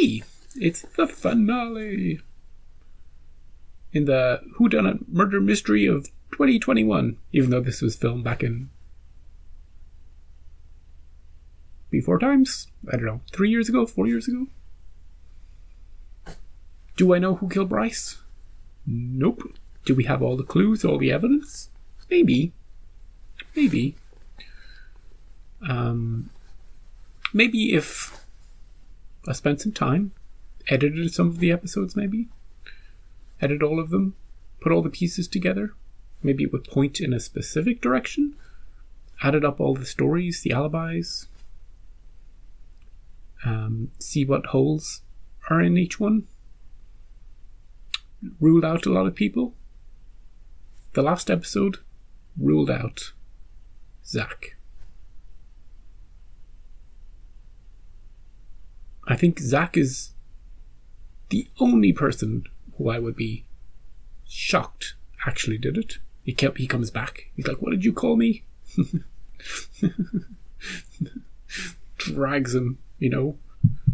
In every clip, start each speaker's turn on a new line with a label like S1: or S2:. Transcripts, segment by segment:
S1: Hey, it's the finale in the whodunit murder mystery of 2021, even though this was filmed back in before times. I don't know, 3 years ago, 4 years ago. Do I know who killed Bryce? Nope. Do we have all the clues, all the evidence? Maybe. Maybe if I spent some time, edited some of the episodes, maybe edit all of them, put all the pieces together, maybe it would point in a specific direction, added up all the stories, the alibis, see what holes are in each one, ruled out a lot of people. The last episode ruled out Zach. I think Zach is the only person who I would be shocked actually did it. He comes back. He's like, "What did you call me?" Drags him,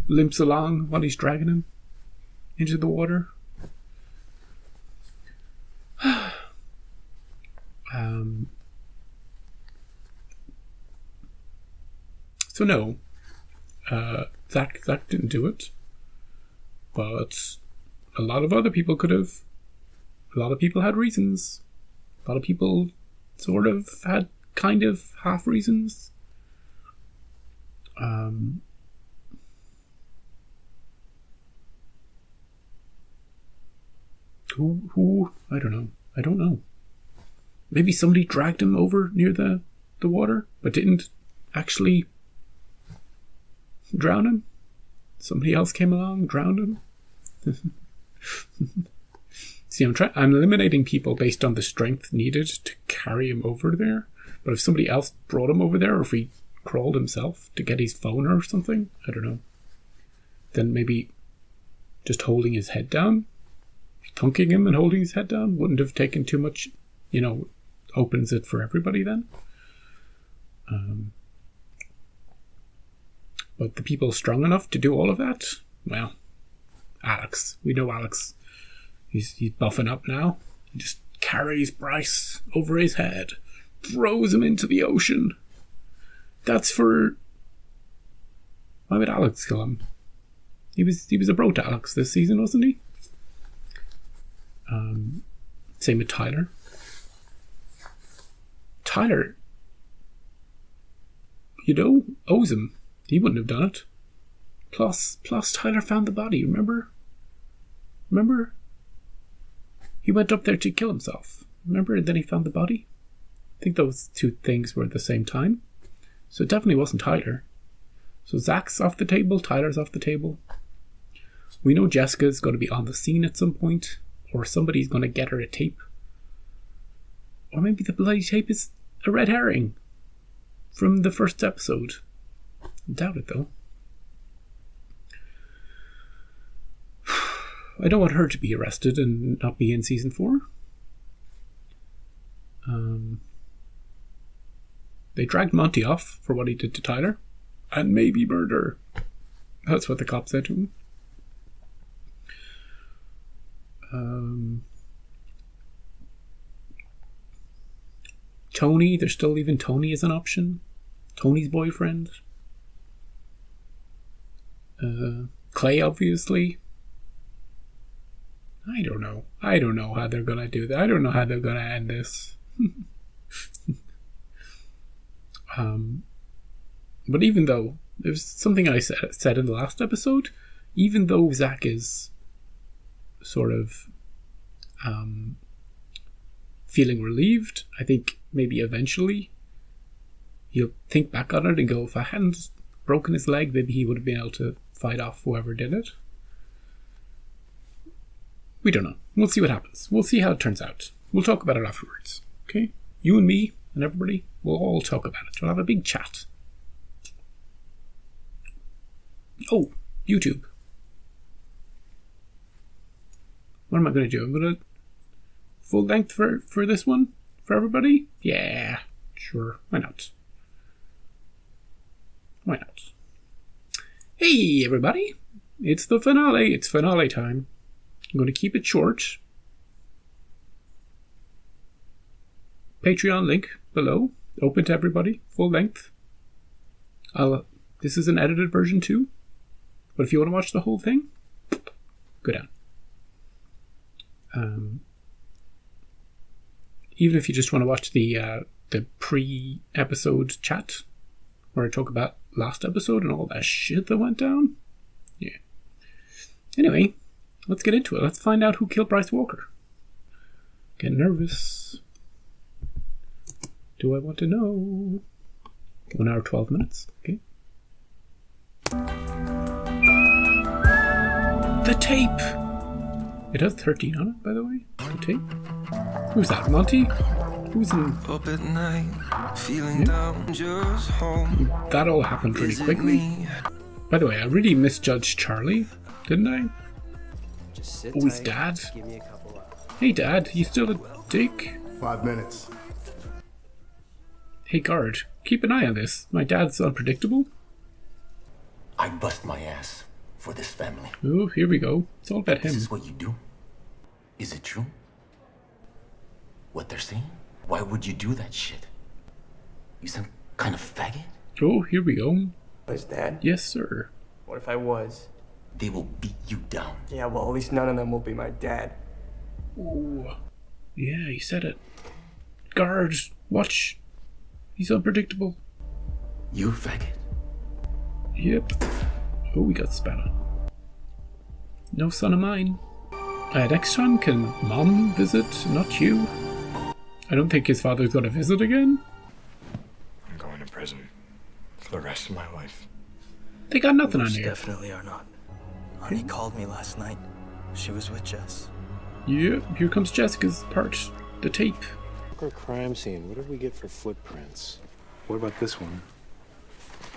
S1: limps along while he's dragging him into the water. So no, Zach didn't do it, but a lot of other people could have. A lot of people had reasons. A lot of people sort of had kind of half reasons. Who? I don't know. Maybe somebody dragged him over near the water, but didn't actually drown him. Somebody else came along, drowned him. See, I'm eliminating people based on the strength needed to carry him over there. But if somebody else brought him over there, or if he crawled himself to get his phone or something, I don't know. Then maybe just holding his head down, thunking him and holding his head down wouldn't have taken too much, opens it for everybody then. But the people strong enough to do all of that, well, Alex. We know Alex. He's buffing up now. He just carries Bryce over his head, throws him into the ocean. That's for... Why would Alex kill him? He was a bro to Alex this season, wasn't he? Same with Tyler. Tyler, owes him. He wouldn't have done it. Plus Tyler found the body, remember? He went up there to kill himself. Remember? And then he found the body? I think those two things were at the same time. So it definitely wasn't Tyler. So Zach's off the table, Tyler's off the table. We know Jessica's going to be on the scene at some point, or somebody's going to get her a tape. Or maybe the bloody tape is a red herring from the first episode. I doubt it, though. I don't want her to be arrested and not be in season 4. They dragged Monty off for what he did to Tyler. And maybe murder. That's what the cop said to him. Tony, they're still leaving Tony as an option. Tony's boyfriend. Clay, obviously. I don't know how they're gonna do that. I don't know how they're gonna end this. But even though there's something I said in the last episode, even though Zach is sort of feeling relieved, I think maybe eventually he'll think back on it and go, if I hadn't broken his leg, maybe he would have been able to fight off whoever did it. We don't know. We'll see what happens. We'll see how it turns out. We'll talk about it afterwards. Okay? You and me and everybody, we'll all talk about it. We'll have a big chat. Oh, YouTube. What am I going to do? I'm going to full length for this one? For everybody? Yeah, sure. Why not? Why not? Hey, everybody. It's the finale. It's finale time. I'm going to keep it short. Patreon link below. Open to everybody. Full length. This is an edited version too. But if you want to watch the whole thing, go down. Even if you just want to watch the pre-episode chat, where I talk about last episode and all that shit that went down. Yeah. Anyway, let's get into it. Let's find out who killed Bryce Walker. Get nervous. Do I want to know? 1 hour, 12 minutes. Okay. The tape! It has 13 on it, by the way. The tape. Who's that? Monty? Who's in...
S2: Up at night, feeling down, just home.
S1: That all happened pretty quickly. By the way, I really misjudged Charlie, didn't I? Oh, his dad. Hey, Dad, you still a dick?
S3: 5 minutes.
S1: Hey, guard, keep an eye on this. My dad's unpredictable.
S4: I bust my ass for this family.
S1: Oh, here we go. It's all about him.
S4: This is what you do? Is it true? What they're saying? Why would you do that shit? You some kind of faggot?
S1: Oh, here we go.
S5: Was Dad?
S1: Yes, sir.
S5: What if I was?
S4: They will beat you down.
S5: Yeah, well, at least none of them will be my dad.
S1: Oh, yeah, he said it. Guard, watch. He's unpredictable.
S4: You faggot?
S1: Yep. Oh, we got spat on. No son of mine. Next time, can Mom visit, not you? I don't think his father's gonna visit again.
S3: I'm going to prison for the rest of my life.
S1: They got nothing on
S6: Most
S1: here.
S6: definitely are not. Honey called me last night. She was with Jess.
S1: Yep, here comes Jessica's part. The tape.
S7: Our crime scene. What did we get for footprints? What about this one?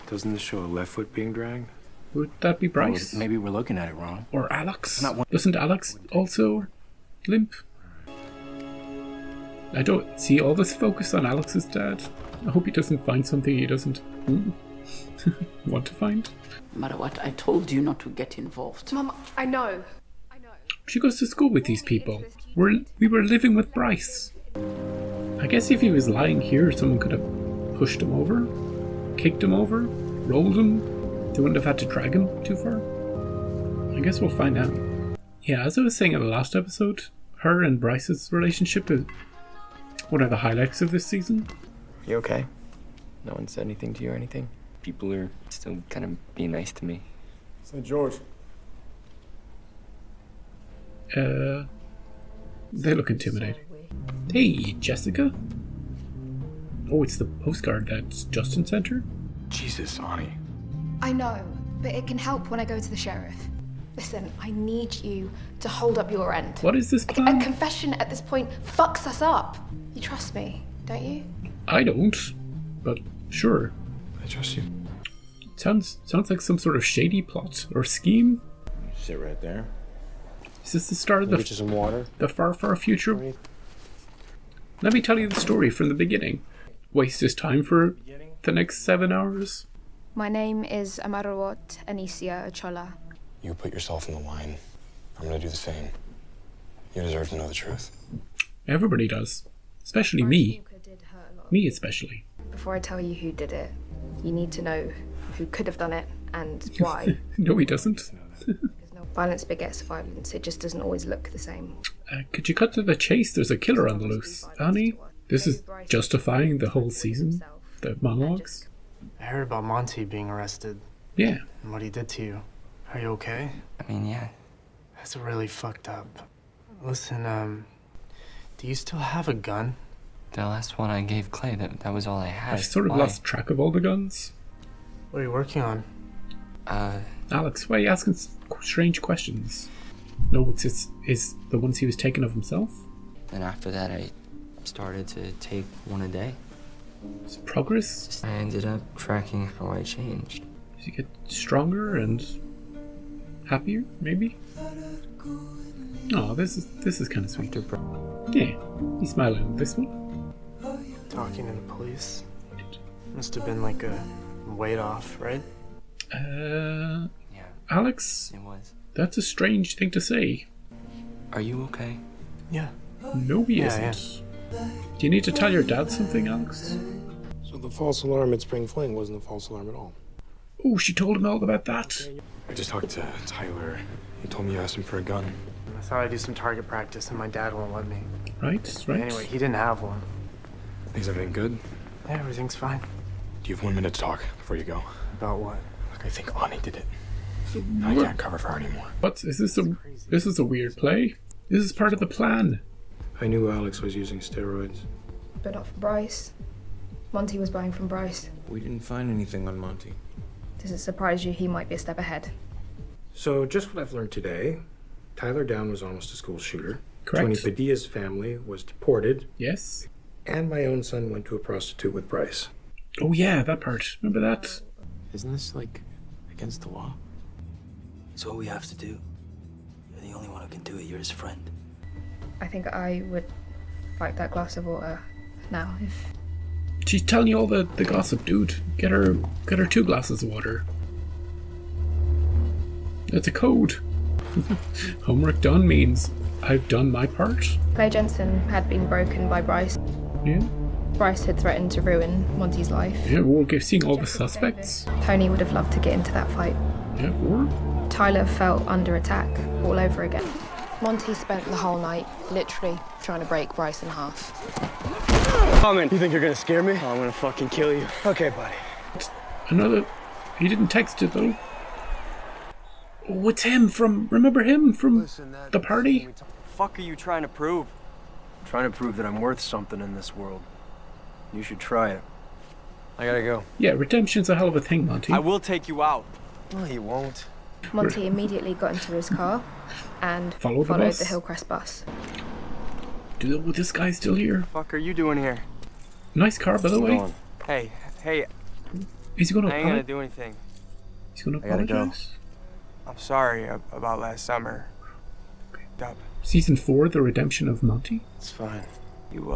S7: Doesn't this show a left foot being dragged?
S1: Would that be Bryce?
S8: Well, maybe we're looking at it wrong.
S1: Or Alex?
S8: Not one-
S1: Doesn't Alex also limp? I don't see all this focus on Alex's dad. I hope he doesn't find something he doesn't want to find.
S9: No matter what, I told you not to get involved.
S10: Mum, I know.
S1: She goes to school with these people. We were living with Bryce. I guess if he was lying here, someone could have pushed him over, kicked him over, rolled him. They wouldn't have had to drag him too far. I guess we'll find out. Yeah, as I was saying in the last episode, her and Bryce's relationship is one of the highlights of this season.
S5: You okay? No one said anything to you or anything?
S11: People are still kind of being nice to me.
S3: St. George.
S1: They look intimidating. Hey, Jessica? Oh, it's the postcard that Justin sent her?
S3: Jesus, Ani.
S10: I know, but it can help when I go to the sheriff. Listen, I need you to hold up your end.
S1: What is this
S10: A
S1: plan?
S10: confession at this point fucks us up. You trust me, don't you?
S1: I don't, but sure.
S3: I trust you.
S1: Sounds like some sort of shady plot or scheme.
S7: Sit right there.
S1: Is this the start of
S7: Get you some water.
S1: the far, far future? Let me tell you the story from the beginning. Waste his time for the next 7 hours.
S10: My name is Amarowot Anicia Ochola.
S3: You put yourself in the line. I'm gonna do the same. You deserve to know the truth.
S1: Everybody does. Especially me. Me especially.
S10: Before I tell you who did it, you need to know who could have done it and why.
S1: No, he doesn't.
S10: Because violence begets violence. It just doesn't always look the same.
S1: Could you cut to the chase? There's a killer on the loose. Annie, this is justifying the whole season? The monologues?
S6: I heard about Monty being arrested
S1: Yeah.
S6: and what he did to you. Are you okay?
S11: I mean, yeah.
S6: That's really fucked up. Listen, do you still have a gun?
S11: The last one I gave Clay, that was all I had.
S1: I've sort of
S11: Why?
S1: lost track of all the guns.
S6: What are you working on?
S1: Alex, why are you asking strange questions? No, it's the ones he was taking of himself?
S11: Then after that, I started to take one a day.
S1: Is it progress?
S11: I ended up tracking how I changed.
S1: Does he get stronger and happier, maybe? Oh, this is kind of sweet. Yeah, he's smiling at this one.
S6: Talking to the police? Must have been like a weight off, right?
S11: Yeah.
S1: Alex,
S11: It was.
S1: that's a strange thing to say.
S11: Are you okay?
S6: Yeah.
S1: No, he
S6: Yeah,
S1: isn't. Do you need to tell your dad something, Alex?
S7: So the false alarm at Spring Fling wasn't a false alarm at all.
S1: Oh, she told him all about that.
S3: I just talked to Tyler. He told me you asked him for a gun.
S6: I thought I'd do some target practice and my dad won't let me.
S1: Right.
S6: Anyway, he didn't have one.
S3: Is everything good?
S6: Yeah, everything's fine.
S3: Do you have 1 minute to talk before you go?
S6: About what?
S3: Look, I think Ani did it. I can't cover for her anymore.
S1: What is this? This is a weird play. This is part of the plan.
S7: I knew Alex was using steroids.
S10: But not for Bryce. Monty was buying from Bryce.
S7: We didn't find anything on Monty.
S10: Does it surprise you he might be a step ahead?
S7: So, just what I've learned today, Tyler Down was almost a school shooter.
S1: Correct.
S7: Tony Padilla's family was deported.
S1: Yes.
S7: And my own son went to a prostitute with Bryce.
S1: Oh yeah, that part. Remember that?
S5: Isn't this, like, against the law?
S11: It's what we have to do. You're the only one who can do it. You're his friend.
S10: I think I would like that glass of water now. If
S1: She's telling you all the gossip, dude. Get her 2 glasses of water. That's a code. Homework done means I've done my part.
S10: Claire Jensen had been broken by Bryce.
S1: Yeah.
S10: Bryce had threatened to ruin Monty's life.
S1: Yeah, we're seeing all the suspects.
S10: Tony would have loved to get into that fight.
S1: Yeah, we're...
S10: Tyler felt under attack all over again. Monty spent the whole night literally trying to break Bryce in half.
S8: Come in. You think you're gonna scare me? Oh, I'm gonna fucking kill you. Okay, buddy.
S1: Another... He didn't text it, though. Oh, it's him from... Remember him from the party?
S8: The fuck are you trying to prove?
S12: I'm trying to prove that I'm worth something in this world. You should try it. I gotta go.
S1: Yeah, redemption's a hell of a thing, Monty.
S8: I will take you out.
S12: No, you won't.
S10: Monty immediately got into his car and
S1: Followed
S10: followed
S1: bus?
S10: the Hillcrest bus.
S1: Dude, this guy's still here.
S8: Fuck are you doing here?
S1: Nice car, by the way.
S8: Hey,
S1: Is he gonna
S8: I ain't gonna
S1: apologize?
S8: do anything.
S1: He's gonna
S12: I gotta go.
S1: apologize?
S8: I'm sorry about last summer. Up.
S1: Season 4, The Redemption of Monty?
S12: It's fine.
S8: You,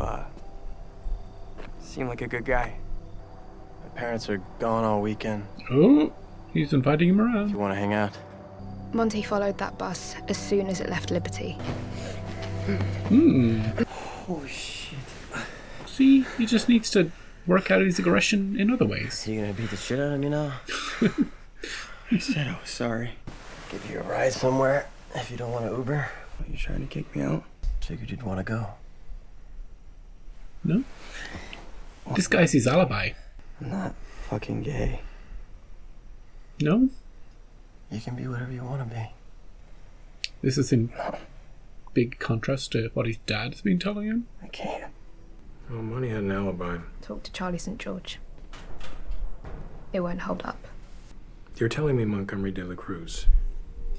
S8: seem like a good guy.
S12: My parents are gone all weekend.
S1: Oh, he's inviting him
S12: If
S1: around.
S12: you want to hang out?
S10: Monty followed that bus as soon as it left Liberty.
S11: Oh, shit.
S1: See, he just needs to work out his aggression in other ways.
S11: You gonna beat the shit out of me now? I said I was sorry. Give you a ride somewhere if you don't want to Uber. Are you trying to kick me out? Figured you'd want to go.
S1: No? This guy's his alibi.
S11: I'm not fucking gay.
S1: No?
S11: You can be whatever you want to be.
S1: This is in big contrast to what his dad has been telling him.
S11: I can't.
S7: Well, Monty had an alibi.
S10: Talked to Charlie St. George. It won't hold up.
S7: You're telling me Montgomery de la Cruz.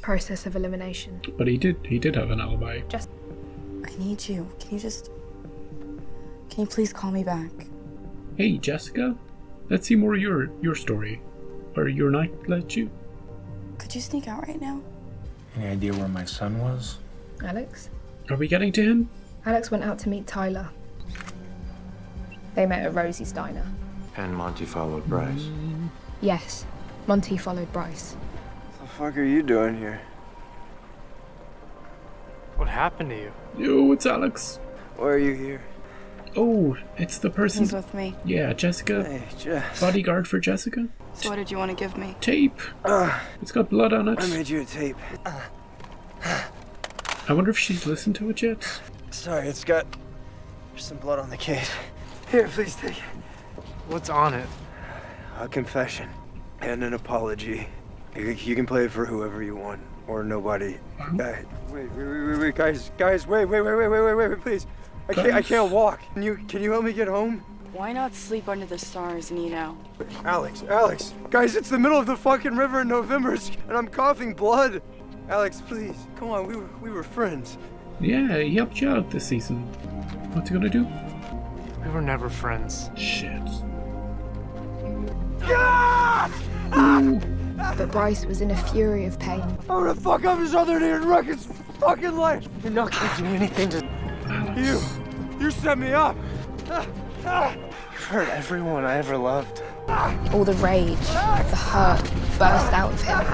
S10: Process of elimination.
S1: But he did have an alibi.
S13: I need you. Can you please call me back?
S1: Hey, Jessica, let's see more of your story. Or your night let you.
S13: Could you sneak out right now?
S7: Any idea where my son was?
S10: Alex?
S1: Are we getting to him?
S10: Alex went out to meet Tyler. They met at Rosie's diner.
S3: And Monty followed Bryce.
S10: Yes, Monty followed Bryce.
S12: What the fuck are you doing here?
S6: What happened to you?
S1: Yo, it's Alex.
S12: Why are you here?
S1: Oh, it's the person.
S13: He's with me.
S1: Yeah, Jessica.
S12: Hey, Jess.
S1: Bodyguard for Jessica.
S13: So what did you want to give me?
S1: Tape. It's got blood on it.
S12: I made you a tape.
S1: I wonder if she's listened to it yet.
S12: Sorry, there's some blood on the case. Here, please take it.
S6: What's on it?
S12: A confession and an apology. You can play it for whoever you want or nobody. Wait, guys, wait, please. I can't walk. Can you help me get home?
S13: Why not sleep under the stars and eat out?
S12: Alex, guys, it's the middle of the fucking river in November, and I'm coughing blood. Alex, please, come on, we were friends.
S1: Yeah, he helped you out this season. What's he gonna do?
S6: We were never friends.
S1: Shit.
S10: But Bryce was in a fury of pain.
S12: I'm gonna fuck up his other dude and wreck his fucking life.
S6: You're not gonna do anything to...
S12: You set me up.
S6: You've hurt everyone I ever loved.
S10: All the rage, the hurt burst out of him.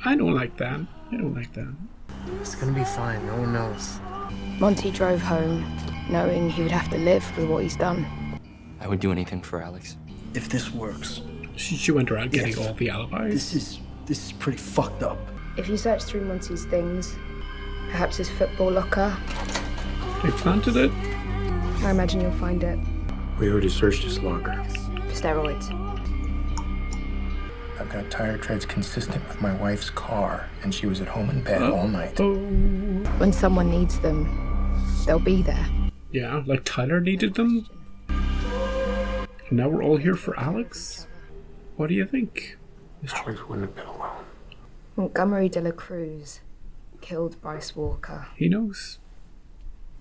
S1: I don't like that. I don't like that.
S6: It's gonna be fine. No one knows.
S10: Monty drove home, knowing he would have to live with what he's done.
S5: I would do anything for Alex.
S11: If this works.
S1: She went around getting all the alibis.
S11: This is pretty fucked up.
S10: If you search through Monty's things, perhaps his football locker,
S1: They planted it.
S10: I imagine you'll find it.
S7: We already searched his locker.
S10: Steroids.
S7: I've got tire treads consistent with my wife's car, and she was at home in bed all night.
S10: When someone needs them, they'll be there.
S1: Yeah, like Tyler needed them. And now we're all here for Alex. What do you think?
S7: Alex wouldn't have been alone.
S10: Montgomery de la Cruz killed Bryce Walker.
S1: He knows.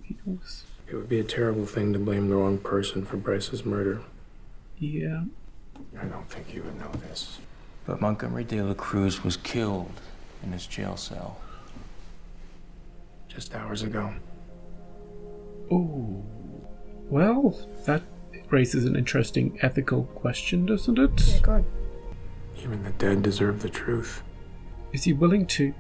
S1: He knows.
S7: It would be a terrible thing to blame the wrong person for Bryce's murder.
S1: Yeah.
S7: I don't think you would know this.
S4: But Montgomery de la Cruz was killed in his jail cell.
S7: Just hours ago.
S1: Oh. Well, that raises an interesting ethical question, doesn't it?
S10: Yeah, God.
S7: Even the dead deserve the truth.
S1: Is he willing to?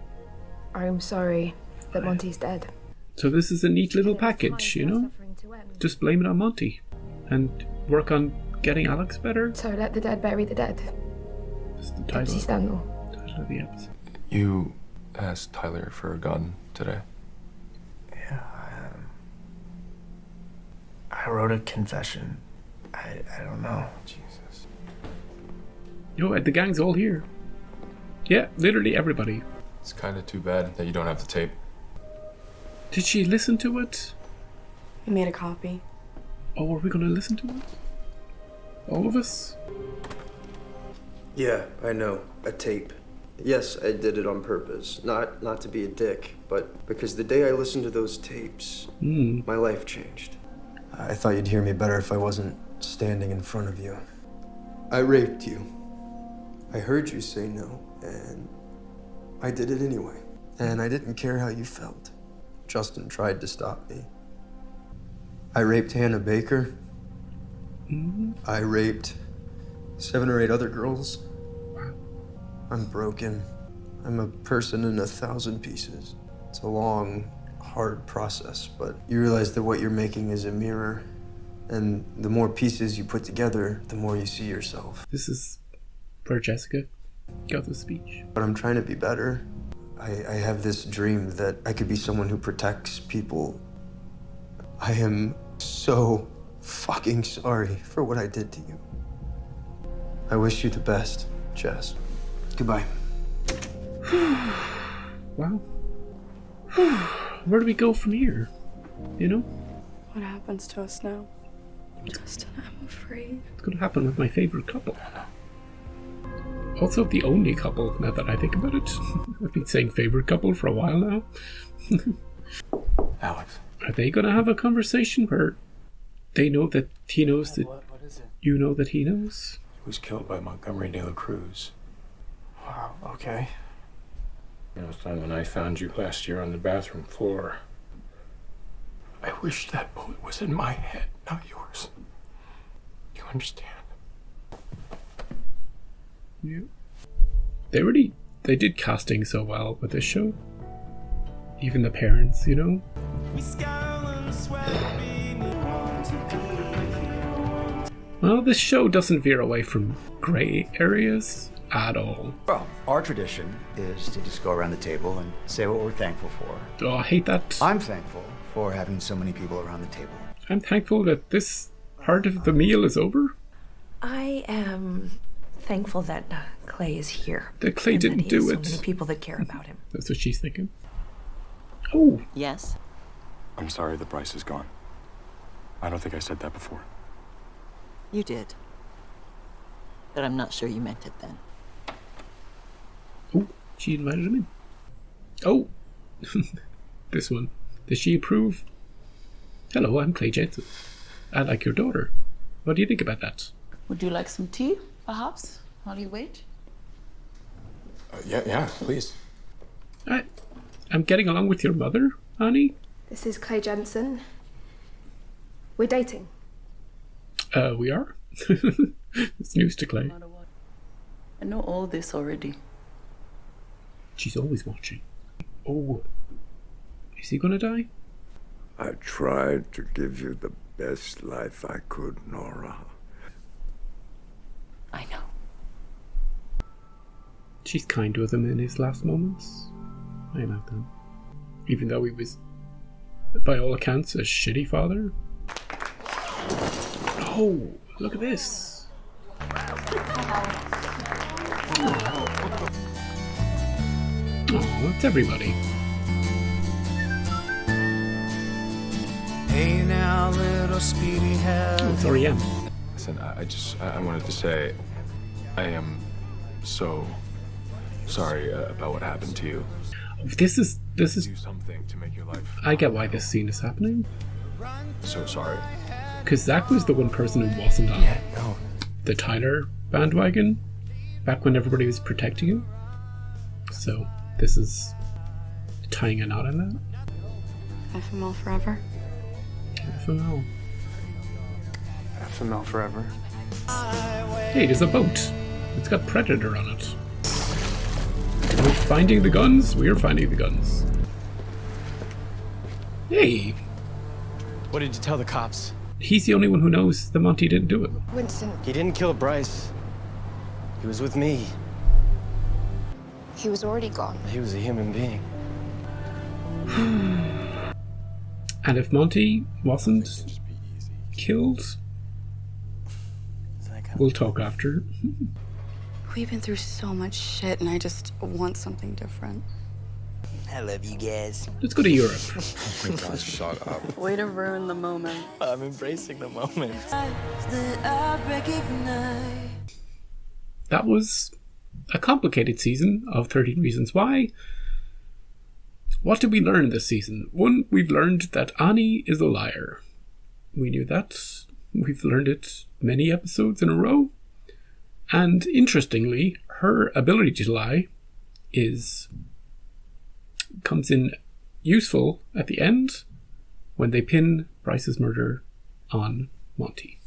S10: I'm sorry that Monty's dead.
S1: So this is a neat little package, you know? Just blame it on Monty. And work on getting Alex better.
S10: So let the dead bury the dead.
S1: That's the
S10: Tipsy
S1: title
S10: Stanley.
S1: of the episode.
S5: You asked Tyler for a gun today.
S6: Yeah, I wrote a confession. I don't know. Jesus.
S1: Yo, the gang's all here. Yeah, literally everybody.
S5: It's kind of too bad that you don't have the tape.
S1: Did she listen to it?
S13: We made a copy.
S1: Oh, are we gonna listen to it? All of us?
S14: Yeah, I know. A tape. Yes, I did it on purpose. Not to be a dick, but because the day I listened to those tapes, my life changed.
S11: I thought you'd hear me better if I wasn't standing in front of you.
S14: I raped you. I heard you say no, and I did it anyway. And I didn't care how you felt. Justin tried to stop me. I raped Hannah Baker. I raped 7 or 8 other girls. I'm broken. I'm a person in 1,000 pieces. It's a long, hard process, but you realize that what you're making is a mirror, and the more pieces you put together, the more you see yourself.
S1: This is where Jessica got the speech.
S14: But I'm trying to be better. I have this dream that I could be someone who protects people. I am so fucking sorry for what I did to you. I wish you the best, Jess. Goodbye.
S1: Wow. Where do we go from here? You know?
S13: What happens to us now? Justin, I'm afraid.
S1: It's gonna happen with my favorite couple. Also the only couple, now that I think about it. I've been saying favorite couple for a while now.
S3: Alex.
S1: Are they gonna have a conversation where they know that he knows that
S6: What is it?
S1: you know that he knows?
S7: He was killed by Montgomery de la Cruz.
S6: Wow, okay.
S7: It was done when I found you last year on the bathroom floor. I wish that bullet was in my head, not yours. You understand?
S1: Yeah. They did casting so well with this show. Even the parents, you know? Well, this show doesn't veer away from grey areas at all.
S15: Well, our tradition is to just go around the table and say what we're thankful for.
S1: Oh, I hate that.
S15: I'm thankful for having so many people around the table.
S1: I'm thankful that this part of the meal is over.
S16: I am thankful that Clay is here.
S1: That Clay
S16: and
S1: didn't
S16: that he
S1: do
S16: has
S1: it.
S16: So many people that care about him.
S1: That's what she's thinking. Oh.
S13: Yes?
S3: I'm sorry that Bryce is gone. I don't think I said that before.
S13: You did. But I'm not sure you meant it then.
S1: Oh, she invited him in. Oh. This one. Does she approve? Hello, I'm Clay Jensen. I like your daughter. What do you think about that?
S9: Would you like some tea, perhaps, while you wait?
S7: Yeah, please.
S1: I'm getting along with your mother, Annie.
S10: This is Clay Jensen. We're dating.
S1: We are? It's news to Clay.
S9: I know all this already.
S1: She's always watching. Oh. Is he gonna die?
S17: I tried to give you the best life I could, Nora.
S9: I know.
S1: She's kind with him in his last moments. I like that. Even though he was, by all accounts, a shitty father. Oh, look at this. Oh, it's everybody.
S2: Hey now, little speedy head.
S1: Oh, it's REM.
S7: Listen, I wanted to say, I am so sorry about what happened to you.
S1: This is.
S7: Do something to make your life.
S1: I get why this scene is happening.
S7: So sorry.
S1: Because Zach was the one person who wasn't on the Tyler bandwagon back when everybody was protecting him. So this is tying a knot in that.
S13: FML forever.
S1: FML.
S6: FML forever.
S1: Hey, there's a boat. It's got Predator on it. We're finding the guns. We're finding the guns. Hey.
S8: What did you tell the cops?
S1: He's the only one who knows that Monty didn't do it.
S10: Winston,
S8: He didn't kill Bryce. He was with me.
S10: he was already gone.
S8: He was a human being.
S1: And if Monty wasn't killed, we'll talk after.
S13: We've been through so much shit, and I just want something different.
S11: I love you guys.
S1: Let's go to Europe.
S3: Oh my God, shut up.
S13: Way to ruin the moment.
S8: I'm embracing the moment.
S1: That was a complicated season of 13 Reasons Why. What did we learn this season? One, we've learned that Annie is a liar. We knew that. We've learned it many episodes in a row. And interestingly, her ability to lie comes in useful at the end when they pin Bryce's murder on Monty.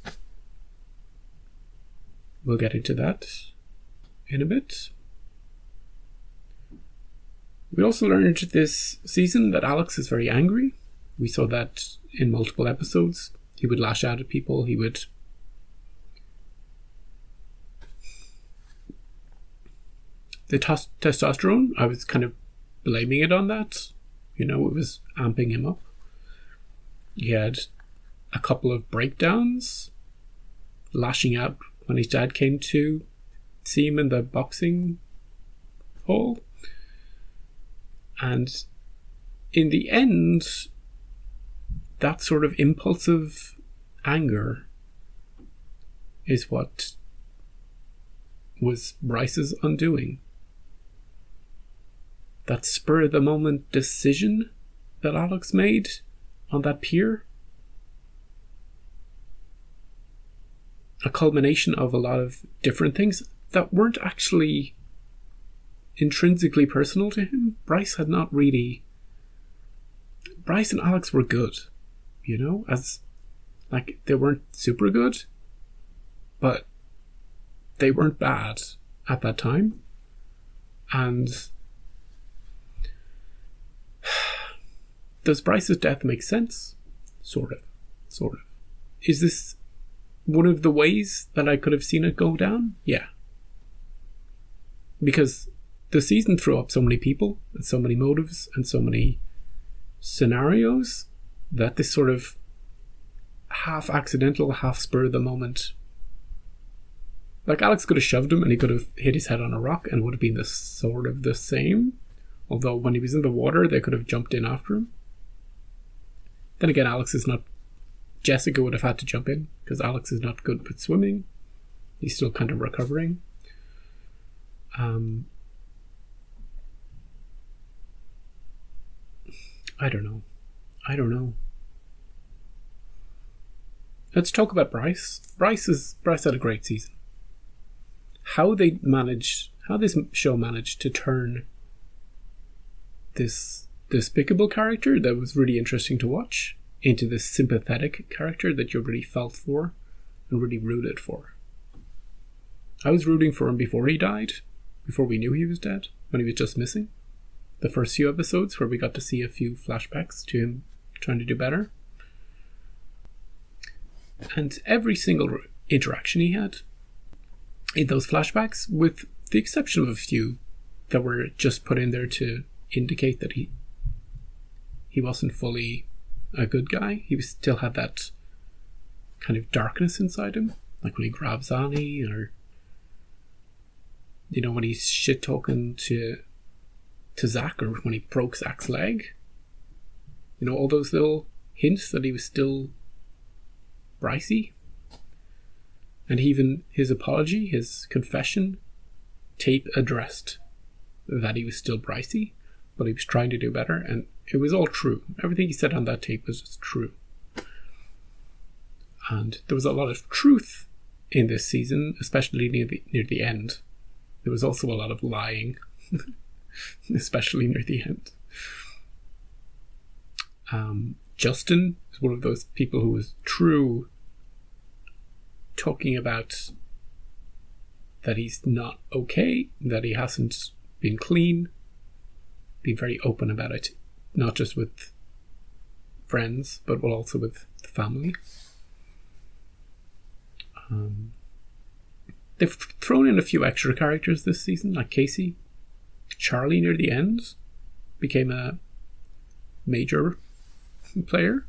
S1: We'll get into that in a bit. We also learned this season that Alex is very angry. We saw that in multiple episodes. He would lash out at people. He would the testosterone, I was kind of blaming it on that. You know, it was amping him up. He had a couple of breakdowns, lashing out when his dad came to see him in the boxing hall. And in the end, that sort of impulsive anger is what was Bryce's undoing. That spur-of-the-moment decision that Alex made on that pier, a culmination of a lot of different things that weren't actually intrinsically personal to him. Bryce and Alex were good, you know, as like they weren't super good, but they weren't bad at that time. And does Bryce's death make sense? Sort of. Is this one of the ways that I could have seen it go down? Yeah. Because the season threw up so many people and so many motives and so many scenarios that this sort of half accidental, half spur of the moment. Like Alex could have shoved him and he could have hit his head on a rock and it would have been the sort of the same. Although when he was in the water, they could have jumped in after him. Then again, Jessica would have had to jump in because Alex is not good with swimming. He's still kind of recovering. I don't know. Let's talk about Bryce. Bryce had a great season. How this show managed to turn this despicable character that was really interesting to watch into this sympathetic character that you really felt for and really rooted for. I was rooting for him before he died, before we knew he was dead, when he was just missing. The first few episodes where we got to see a few flashbacks to him trying to do better. And every single interaction he had in those flashbacks, with the exception of a few that were just put in there to indicate that he wasn't fully a good guy, he still had that kind of darkness inside him, like when he grabs Annie, or when he's shit talking to Zach, or when he broke Zach's leg. All those little hints that he was still Brycey. And even his apology, his confession tape addressed that he was still Brycey, but he was trying to do better, and it was all true. Everything he said on that tape was just true. And there was a lot of truth in this season, especially near the end. There was also a lot of lying, especially near the end. Justin is one of those people who was true, talking about that he's not okay, that he hasn't been clean, being very open about it, not just with friends, but also with the family. They've thrown in a few extra characters this season, like Casey. Charlie, near the end, became a major player.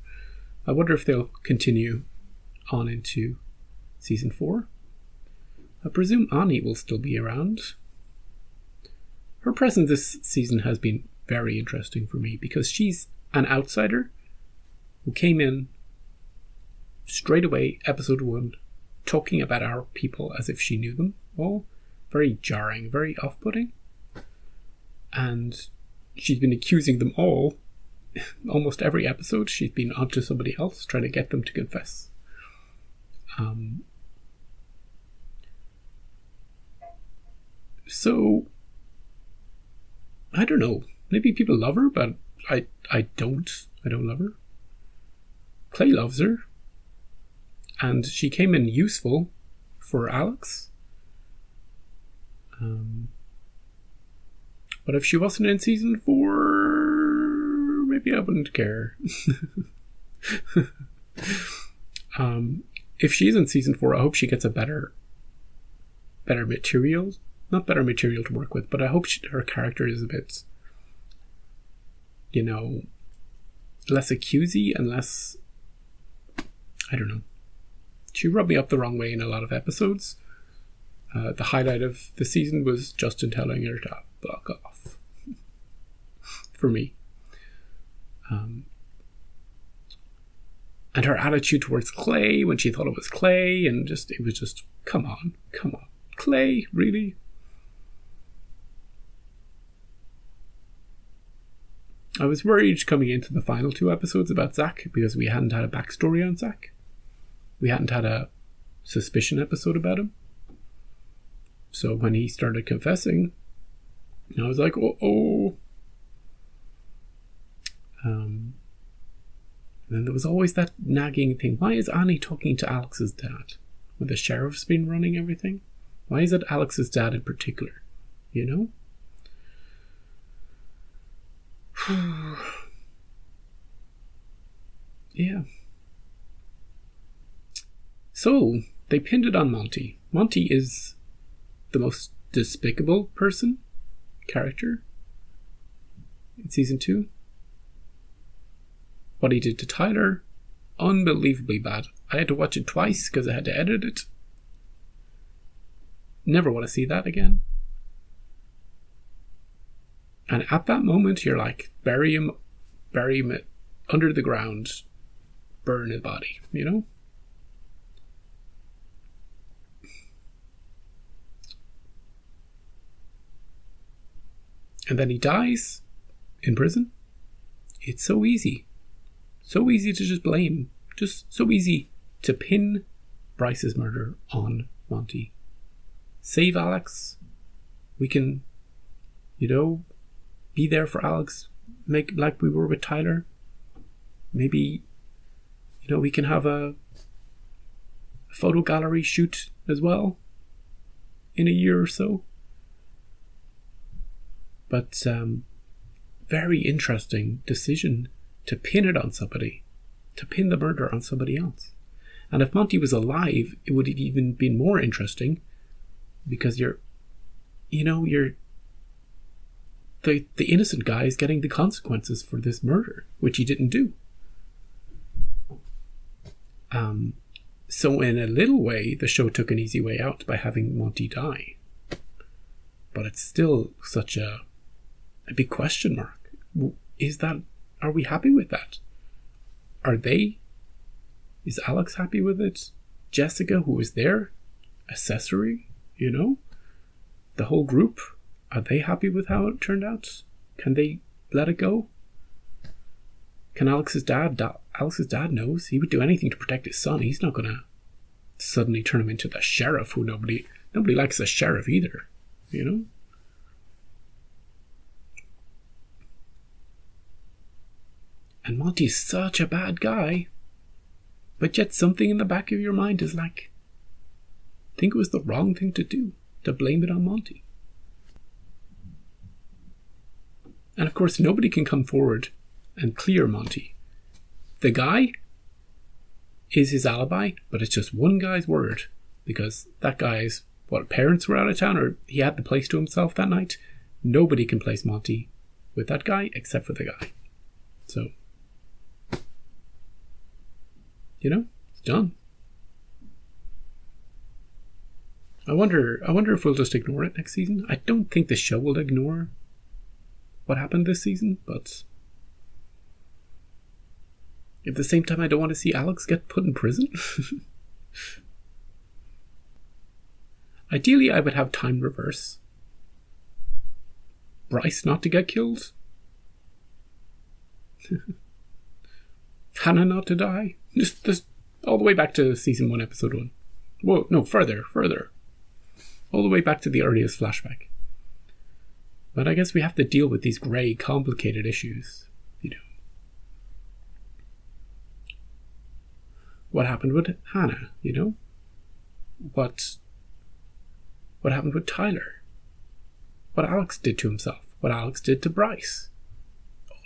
S1: I wonder if they'll continue on into season 4. I presume Annie will still be around. Her presence this season has been very interesting for me, because she's an outsider who came in straight away, episode 1, talking about our people as if she knew them all. Very jarring, very off-putting. And she's been accusing them all. Almost every episode she's been onto somebody else, trying to get them to confess. So I don't know, maybe people love her, but I don't love her. Clay loves her, and she came in useful for Alex. But if she wasn't in season 4, maybe I wouldn't care. If she's in season 4, I hope she gets a better material. Not better material to work with, but I hope her character is a bit, less accusey and less, I don't know. She rubbed me up the wrong way in a lot of episodes. The highlight of the season was Justin telling her to fuck off. For me. And her attitude towards Clay when she thought it was Clay, and it was just, come on. Clay, really? I was worried coming into the final 2 episodes about Zach, because we hadn't had a backstory on Zach. We hadn't had a suspicion episode about him. So when he started confessing, I was like, oh. And then there was always that nagging thing. Why is Annie talking to Alex's dad when the sheriff's been running everything? Why is it Alex's dad in particular? Yeah. So, they pinned it on Monty. Monty is the most despicable character in season 2. What he did to Tyler, unbelievably bad. I had to watch it twice because I had to edit it. Never want to see that again. And at that moment, you're like, bury him under the ground, burn his body, And then he dies in prison. It's so easy. So easy to just blame. Just so easy to pin Bryce's murder on Monty. Save Alex. We can, be there for Alex. Make like we were with Tyler. Maybe, we can have a photo gallery shoot as well in a year or so. But very interesting decision to pin it on somebody, to pin the murder on somebody else. And if Monty was alive, it would have even been more interesting, because the innocent guy is getting the consequences for this murder, which he didn't do. So in a little way, the show took an easy way out by having Monty die. But it's still such a big question mark. Are we happy with that? Is Alex happy with it? Jessica, who was there, accessory, the whole group, are they happy with how it turned out? Can they let it go? Can Alex's dad knows he would do anything to protect his son. He's not gonna suddenly turn him into the sheriff, who nobody likes the sheriff either, And Monty's such a bad guy, but yet something in the back of your mind is like, I think it was the wrong thing to do, to blame it on Monty. And of course, nobody can come forward and clear Monty. The guy is his alibi, but it's just one guy's word, because that guy's, parents were out of town, or he had the place to himself that night. Nobody can place Monty with that guy except for the guy. So, it's done. I wonder if we'll just ignore it next season. I don't think the show will ignore what happened this season, but at the same time, I don't want to see Alex get put in prison. Ideally, I would have time reverse. Bryce not to get killed. Hannah not to die. Just all the way back to season 1, episode 1. Whoa, no, further. All the way back to the earliest flashback. But I guess we have to deal with these grey, complicated issues. What happened with Hannah, What happened with Tyler? What Alex did to himself? What Alex did to Bryce?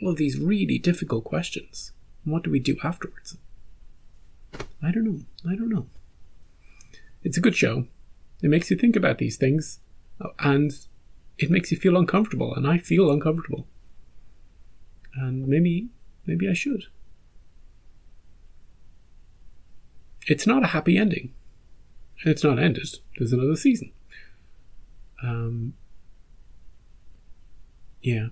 S1: All of these really difficult questions. And what do we do afterwards? I don't know. It's a good show. It makes you think about these things. And it makes you feel uncomfortable. And I feel uncomfortable. And maybe I should. It's not a happy ending. It's not ended. There's another season. Yeah.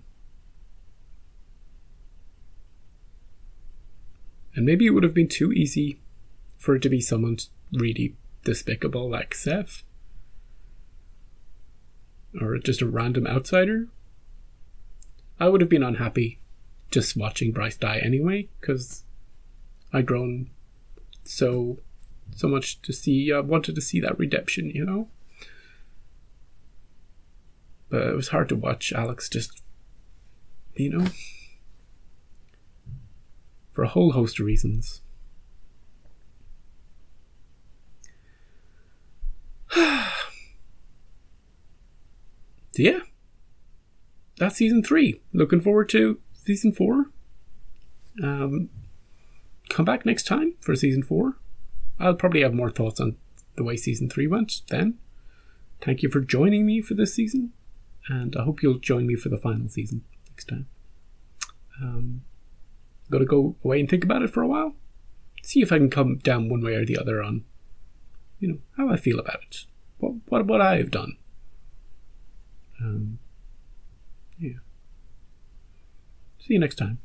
S1: And maybe it would have been too easy for it to be someone really despicable like Seth. Or just a random outsider. I would have been unhappy just watching Bryce die anyway, because I'd grown so much to see. I wanted to see that redemption, But it was hard to watch Alex just, for a whole host of reasons. So yeah, that's season 3. Looking forward to season 4. Come back next time for season 4. I'll probably have more thoughts on the way season 3 went then. Thank you for joining me for this season, and I hope you'll join me for the final season next time. I'm going to go away and think about it for a while. See if I can come down one way or the other on, how I feel about it. What I have done. Yeah. See you next time.